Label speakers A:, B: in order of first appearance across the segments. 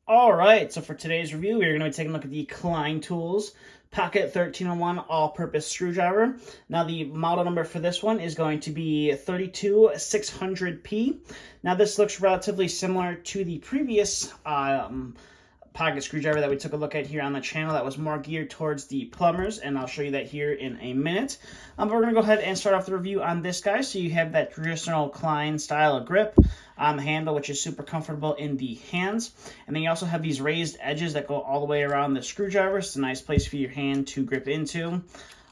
A: All right, so for today's review, we're going to be taking a look at the Klein Tools Pocket 1301 All-Purpose Screwdriver. Now, the model number for this one is going to be 32600P. Now, this looks relatively similar to the previous pocket screwdriver that we took a look at here on the channel that was more geared towards the plumbers, and I'll show you that here in a minute. But we're going to go ahead and start off the review on this guy. So you have that traditional Klein style of grip on the handle, which is super comfortable in the hands. And then you also have these raised edges that go all the way around the screwdriver. It's a nice place for your hand to grip into.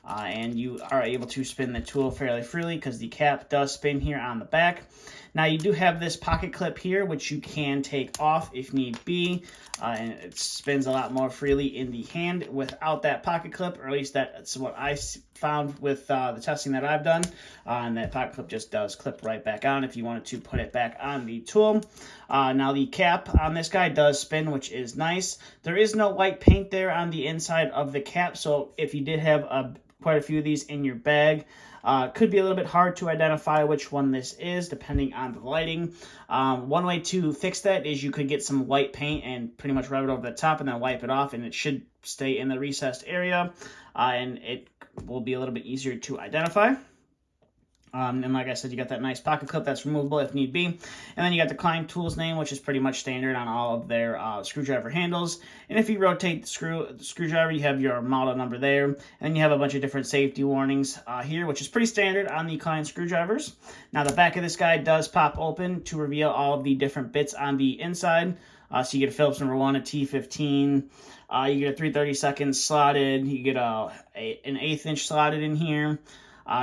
A: And you are able to spin the tool fairly freely because the cap does spin here on the back. Now you do have this pocket clip here, which you can take off if need be, and it spins a lot more freely in the hand without that pocket clip, or at least that's what I found with the testing that I've done, and that pocket clip just does clip right back on if you wanted to put it back on the tool. Now the cap on this guy does spin, which is nice. There is no white paint there on the inside of the cap, so if you did have quite a few of these in your bag, could be a little bit hard to identify which one this is depending on the lighting. One way to fix that is you could get some white paint and pretty much rub it over the top and then wipe it off, and it should stay in the recessed area, and it will be a little bit easier to identify. And like I said, you got that nice pocket clip that's removable if need be. And then you got the Klein Tools name, which is pretty much standard on all of their screwdriver handles. And if you rotate the screwdriver, you have your model number there. And then you have a bunch of different safety warnings here, which is pretty standard on the Klein screwdrivers. Now, the back of this guy does pop open to reveal all of the different bits on the inside. So you get a Phillips number 1, a T15, you get a 3/32 slotted, you get an 1/8 inch slotted in here.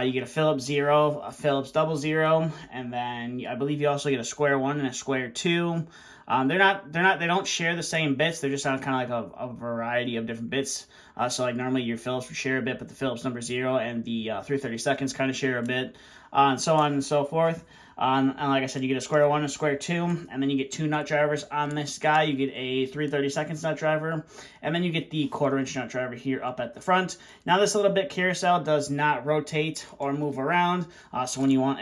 A: You get a Phillips 0, a Phillips 00, and then I believe you also get a square 1 and a square 2. They don't share the same bits. They're just on kind of like a variety of different bits. So like normally your Phillips would share a bit, but the Phillips number 0 and the 3/32 kind of share a bit, and so on and so forth. And like I said, you get a square 1 and a square 2, and then you get 2 nut drivers on this guy. You get a 3/32 nut driver, and then you get the 1/4 inch nut driver here up at the front. Now this little bit carousel does not rotate or move around, so when you want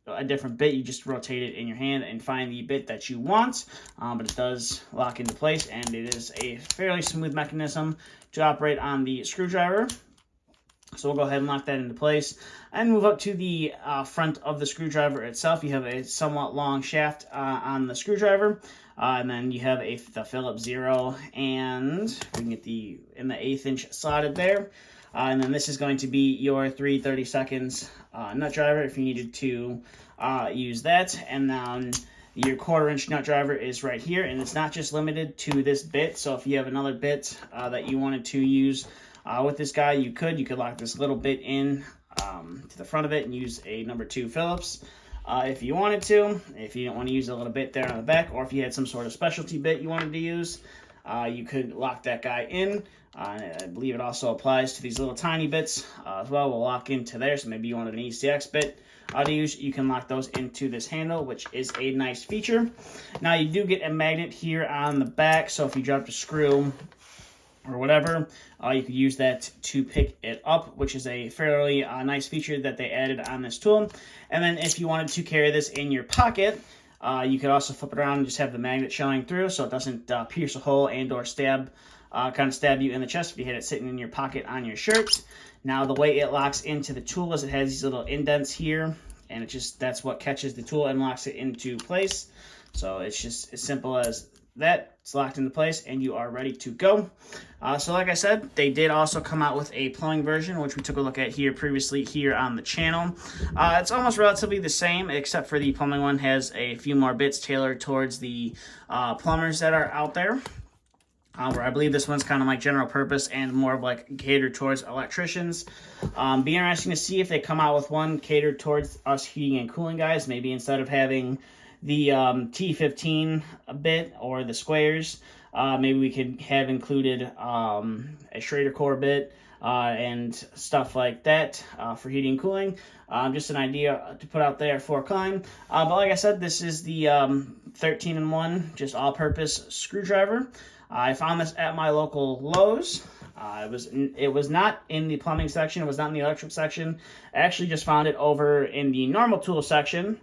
A: a different bit, you just rotate it in your hand and find the bit that you want, but it does lock into place, and it is a fairly smooth mechanism to operate on the screwdriver. So we'll go ahead and lock that into place and move up to the front of the screwdriver itself. You have a somewhat long shaft on the screwdriver, and then you have the Phillips 0, and we can get in the 1/8 inch slotted there. And then this is going to be your 3/32 nut driver if you needed to use that. And then your 1/4 inch nut driver is right here, and it's not just limited to this bit. So if you have another bit that you wanted to use with this guy, you could lock this little bit in to the front of it and use a number 2 Phillips if you wanted to. If you don't want to use a little bit there on the back, or if you had some sort of specialty bit you wanted to use, you could lock that guy in. I believe it also applies to these little tiny bits as well. We'll lock into there, so maybe you wanted an ECX bit to use, you can lock those into this handle, which is a nice feature. Now you do get a magnet here on the back, so if you dropped a screw or whatever, you could use that to pick it up, which is a fairly nice feature that they added on this tool. And then if you wanted to carry this in your pocket, you could also flip it around and just have the magnet showing through, so it doesn't pierce a hole and or stab you in the chest if you had it sitting in your pocket on your shirt. Now the way it locks into the tool is it has these little indents here, and that's what catches the tool and locks it into place. So it's just as simple as that. It's locked into place and you are ready to go. So like I said, they did also come out with a plumbing version, which we took a look at here previously here on the channel. It's almost relatively the same, except for the plumbing one has a few more bits tailored towards the plumbers that are out there. Where I believe this one's kind of like general purpose and more of like catered towards electricians. Be interesting to see if they come out with one catered towards us heating and cooling guys. Maybe instead of having the T15 bit or the squares, maybe we could have included a Schrader core bit and stuff like that for heating and cooling. Just an idea to put out there for Klein. But like I said, this is the 13-in-1, just all-purpose screwdriver. I found this at my local Lowe's. It was not in the plumbing section. It was not in the electric section. I actually just found it over in the normal tool section.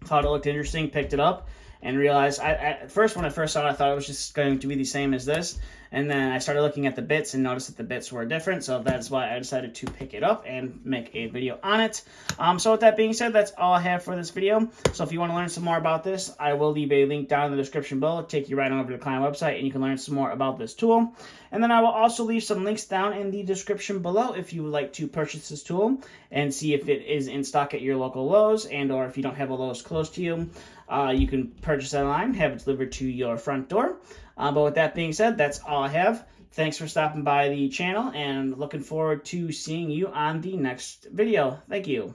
A: Thought it looked interesting, picked it up, and realized, at first when I first saw it, I thought it was just going to be the same as this. And then I started looking at the bits and noticed that the bits were different. So that's why I decided to pick it up and make a video on it. So with that being said, that's all I have for this video. So if you want to learn some more about this, I will leave a link down in the description below. Take you right on over to the Klein website and you can learn some more about this tool. And then I will also leave some links down in the description below if you would like to purchase this tool and see if it is in stock at your local Lowe's, and or if you don't have a Lowe's close to you, you can purchase it online, have it delivered to your front door. But with that being said, that's all I have. Thanks for stopping by the channel, and looking forward to seeing you on the next video. Thank you.